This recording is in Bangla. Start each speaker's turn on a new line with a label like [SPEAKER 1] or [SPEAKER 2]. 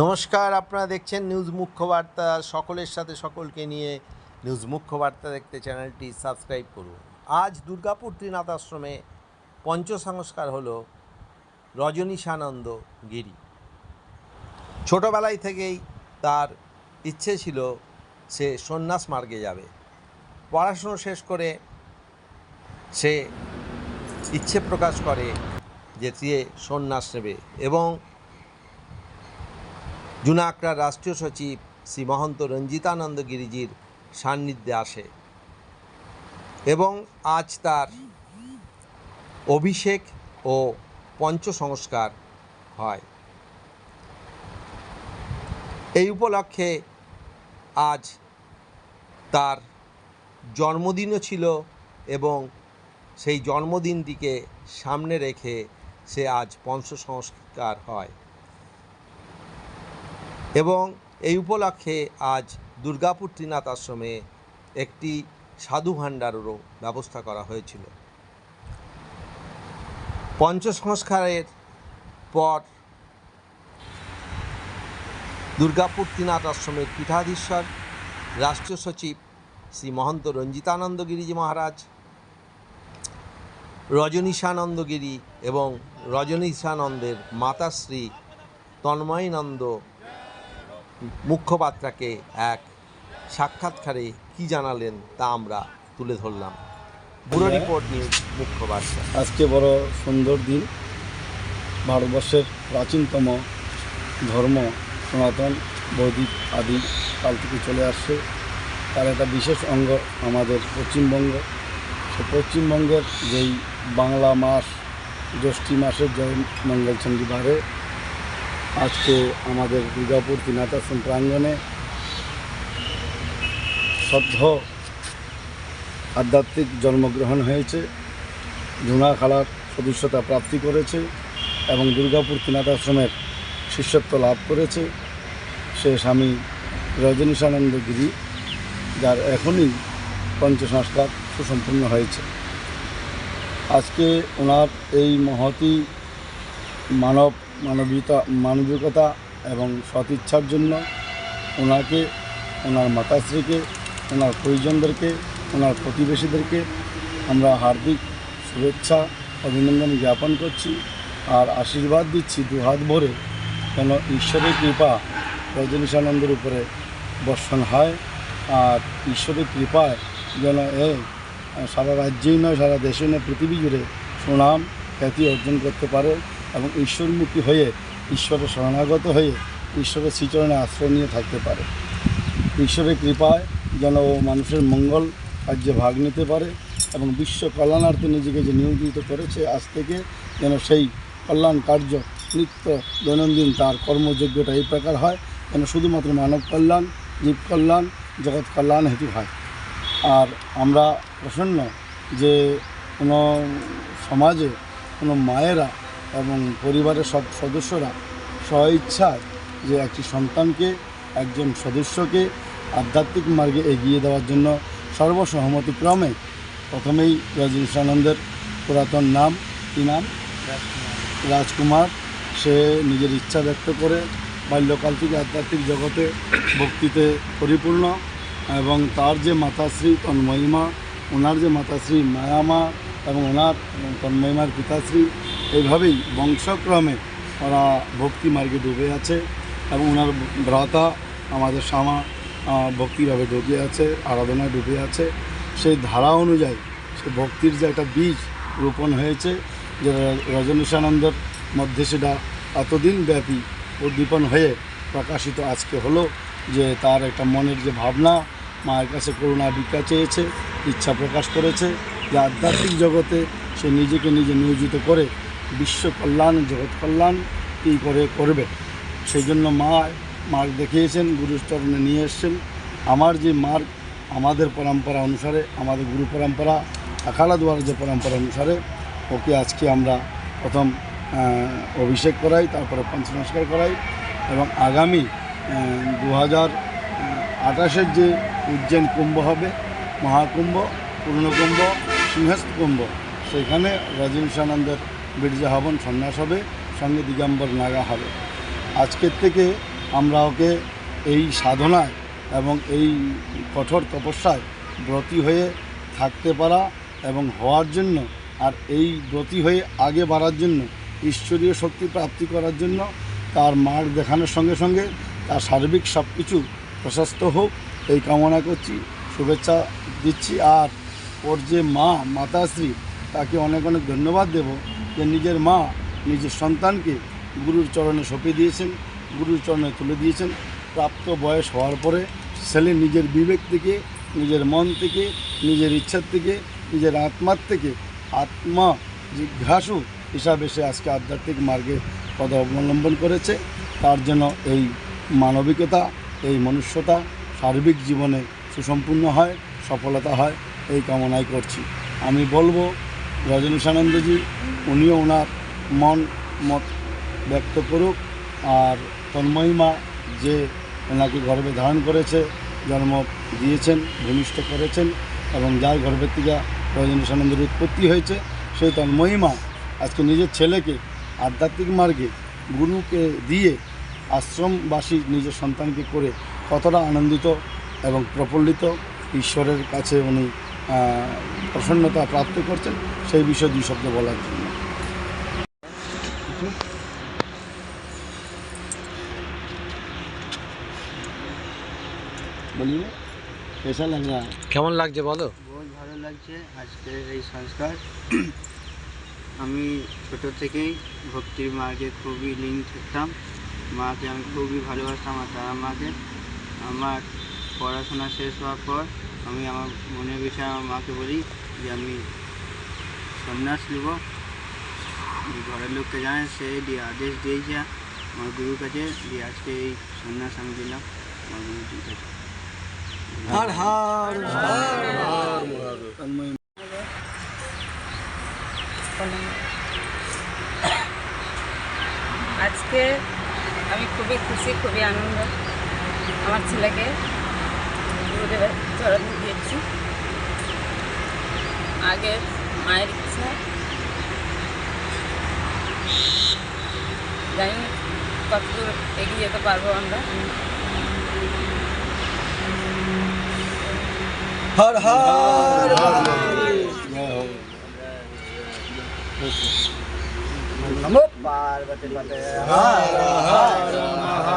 [SPEAKER 1] নমস্কার, আপনারা দেখছেন নিউজ মুখ্য বার্তা। সকলের সাথে সকলকে নিয়ে নিউজ মুখ্য বার্তা দেখতে চ্যানেলটি সাবস্ক্রাইব করুন। আজ দুর্গাপুর ত্রিনাথ আশ্রমে পঞ্চসংস্কার হলো রজনীশানন্দ গিরি। ছোটোবেলায় থেকেই তার ইচ্ছে ছিল সে সন্ন্যাস মার্গে যাবে। পড়াশুনো শেষ করে সে ইচ্ছে প্রকাশ করে যে সে সন্ন্যাস নেবে এবং জুনাগড়ার রাষ্ট্রীয় সচিব শ্রী মহন্ত রঞ্জিতানন্দ গিরিজির সান্নিধ্যে আসে এবং আজ তার অভিষেক ও পঞ্চসংস্কার হয়। এই উপলক্ষে আজ তার জন্মদিনও ছিল এবং সেই জন্মদিনটিকে সামনে রেখে সে আজ পঞ্চসংস্কার হয় এবং এই উপলক্ষে আজ দুর্গাপুর ত্রিনাথ আশ্রমে একটি সাধু ভাণ্ডারেরও ব্যবস্থা করা হয়েছিল। পঞ্চসংস্কারের পর দুর্গাপুর ত্রিনাথ আশ্রমের পীঠাধীশ্বর রাষ্ট্রীয় সচিব শ্রী মহন্ত রঞ্জিতানন্দ গিরিজি মহারাজ, রজনীশানন্দ গিরি এবং রজনীশানন্দের মাতাশ্রী তন্ময়ীনন্দ মুখপাত্রকে এক সাক্ষাৎকারে কি জানালেন তা আমরা তুলে ধরলাম। ব্যুরো রিপোর্ট নিউজ মুখ্য বার্তা।
[SPEAKER 2] আজকে বড় সুন্দর দিন। ভারতবর্ষের প্রাচীনতম ধর্ম সনাতন বৈদিক আদি কাল থেকে চলে আসছে। তার একটা বিশেষ অঙ্গ আমাদের পশ্চিমবঙ্গ। সে পশ্চিমবঙ্গের যেই বাংলা মাস জ্যৈষ্ঠী মাসের জয় মঙ্গল শনিবারে আজকে আমাদের দুর্গাপুর ত্রিনাথ আশ্রম প্রাঙ্গণে সদ্য আধ্যাত্মিক জন্মগ্রহণ হয়েছে, জুনাখালার সদস্যতা প্রাপ্তি করেছে এবং দুর্গাপুর ত্রিনাথ আশ্রমের শিষ্যত্ব লাভ করেছে সে স্বামী রজনীশানন্দ গিরি, যার এখনই পঞ্চসংস্কার সুসম্পন্ন হয়েছে। আজকে ওনার এই মহতি মানবিকতা এবং সদিচ্ছার জন্য ওনাকে, ওনার মাতাশ্রীকে, ওনার পরিজনদেরকে, ওনার প্রতিবেশীদেরকে আমরা হার্দিক শুভেচ্ছা অভিনন্দন জ্ঞাপন করছি আর আশীর্বাদ দিচ্ছি দুহাত ভরে যেন ঈশ্বরের কৃপা রজনীশানন্দের উপরে বর্ষণ হয় আর ঈশ্বরের কৃপায় যেন সারা রাজ্যেই নয়, সারা দেশে নয়, পৃথিবী জুড়ে সুনাম খ্যাতি অর্জন করতে পারে এবং ঈশ্বরমুখী হয়ে, ঈশ্বরের শরণাগত হয়ে ঈশ্বরের শ্রীচরণে আশ্রয় নিয়ে থাকতে পারে। ঈশ্বরের কৃপায় যেন মানুষের মঙ্গল কার্যে ভাগ নিতে পারে এবং বিশ্ব কল্যাণার্থে নিজেকে যে নিয়োজিত করেছে আজ থেকে যেন সেই কল্যাণ কার্য নিত্য দৈনন্দিন তার কর্মযোগ্যতা এই প্রকার হয় যেন শুধুমাত্র মানব কল্যাণ, জীব কল্যাণ, জগৎ কল্যাণ হেতু হয়। আর আমরা প্রসন্ন যে কোনো সমাজে কোনো মায়েরা এবং পরিবারের সব সদস্যরা স্বইচ্ছায় যে একটি সন্তানকে, একজন সদস্যকে আধ্যাত্মিক মার্গে এগিয়ে দেওয়ার জন্য সর্বসহমতিক্রমে প্রথমেই রজনীশানন্দের পুরাতন নাম, কী নাম? রাজকুমার। সে নিজের ইচ্ছা ব্যক্ত করে বাল্যকাল থেকে আধ্যাত্মিক জগতে ভক্তিতে পরিপূর্ণ এবং তার যে মাতাশ্রী তন্ময়ীমা, ওনার যে মাতাশ্রী মায়ামা এবং ওনার তন্ময়ীমার পিতাশ্রী, এইভাবেই বংশক্রমে ওরা ভক্তি মার্গে ডুবে আছে এবং ওনার ভ্রাতা আমাদের শ্যামা ভক্তিভাবে ডুবে আছে, আরাধনায় ডুবে আছে। সেই ধারা অনুযায়ী সে ভক্তির যে একটা বীজ রোপণ হয়েছে, যে রজনীশানন্দের মধ্যে সেটা এতদিন ব্যাপী উদ্দীপন হয়ে প্রকাশিত আজকে হলো যে তার একটা মনের যে ভাবনা, মায়ের কাছে করুণা ভিক্ষা চেয়েছে, ইচ্ছা প্রকাশ করেছে যে আধ্যাত্মিক জগতে সে নিজেকে নিজে নিয়োজিত করে বিশ্ব কল্যাণ, জগৎ কল্যাণ কী করে করবে। সেই জন্য মার্গ দেখিয়েছেন, গুরুচরণে নিয়ে এসছেন। আমার যে মার্গ, আমাদের পরম্পরা অনুসারে, আমাদের গুরু পরম্পরা আখাড়া দুয়ার যে পরম্পরা অনুসারে ওকে আজকে আমরা প্রথম অভিষেক করাই, তারপরে পঞ্চসংস্কার করাই এবং আগামী 2028 যে উজ্জৈন কুম্ভ হবে, মহাকুম্ভ, পূর্ণকুম্ভ, সিংহস্থ কুম্ভ, সেখানে রজনীশানন্দের বীর্য হবন সন্ন্যাস হবে, সঙ্গে দিগম্বর নাগা হবে। আজকের থেকে আমরা ওকে এই সাধনায় এবং এই কঠোর তপস্যায় ব্রতী হয়ে থাকতে পারা এবং হওয়ার জন্য, আর এই ব্রতী হয়ে আগে বাড়ার জন্য, ঈশ্বরীয় শক্তি প্রাপ্তি করার জন্য তার মার্গ দেখানোর সঙ্গে সঙ্গে তার সার্বিক সব কিছু প্রশস্ত হোক এই কামনা করছি, শুভেচ্ছা দিচ্ছি। আর ওর যে মাতাশ্রী, তাকে অনেক অনেক ধন্যবাদ দেব যে নিজের মা নিজের সন্তানকে গুরুর চরণে সঁপে দিয়েছেন, গুরুর চরণে তুলে দিয়েছেন। প্রাপ্ত বয়স হওয়ার পরে ছেলে নিজের বিবেক থেকে, নিজের মন থেকে, নিজের ইচ্ছার থেকে, নিজের আত্মার থেকে আত্মা জিজ্ঞাসু হিসাবে সে আজকে আধ্যাত্মিক মার্গে পদ অবলম্বন করেছে। তার জন্য এই মানবিকতা, এই মনুষ্যতা সার্বিক জীবনে সুসম্পূর্ণ হয়, সফলতা হয়, এই কামনাই করছি। আমি বলবো রজনীশানন্দজি উনিও ওনার মত ব্যক্ত করুক। আর তন্ময়ীমা যে ওনাকে গর্ভে ধারণ করেছে, জন্ম দিয়েছেন, ভূমিষ্ঠ করেছেন এবং যার গর্ভের থেকে রজনীশানন্দের উৎপত্তি হয়েছে, সেই তন্ময়ীমা আজকে নিজের ছেলেকে আধ্যাত্মিক মার্গে গুরুকে দিয়ে আশ্রমবাসী নিজের সন্তানকে করে কতটা আনন্দিত এবং প্রফুল্লিত, ঈশ্বরের কাছে উনি প্রসন্নতা প্রাপ্ত করছেন, সেই বিষয়ে দুই শব্দ বলার জন্য। বলিয়ে कैसा लग रहा है?
[SPEAKER 1] কেমন লাগছে বলো?
[SPEAKER 3] বহুত ভালো লাগছে আজকে এই সংস্কার। আমি ছোট থেকেই ভক্তির মার্গে খুবই লিঙ্ক থাকতাম, মাকে আমি খুবই ভালোবাসতাম আর তারা মাকে। আমার পড়াশোনা শেষ হওয়ার পর আমি আমার মনের বিষয়ে আমার মাকে বলি যে আমি সন্ন্যাস নেব। ঘরের লোককে জানে, সে দিয়ে আদেশ দিয়েছে আমার গুরুর কাছে, দিয়ে আজকে এই সন্ন্যাস আমি দিলাম আমার গুরু ঠিক আছে।
[SPEAKER 1] হর হর
[SPEAKER 2] তন্ময়ী
[SPEAKER 4] আজকে আমি খুবই খুশি, খুবই আনন্দ। আমার ছেলেকে গুরুদেবের চরণ দিয়েছি। আগে মায়ের ইচ্ছা, জানি না কতদূর এগিয়ে যেতে পারবো আমরা।
[SPEAKER 1] হর হর
[SPEAKER 3] নমো পার্বতী পতে।
[SPEAKER 1] হর হর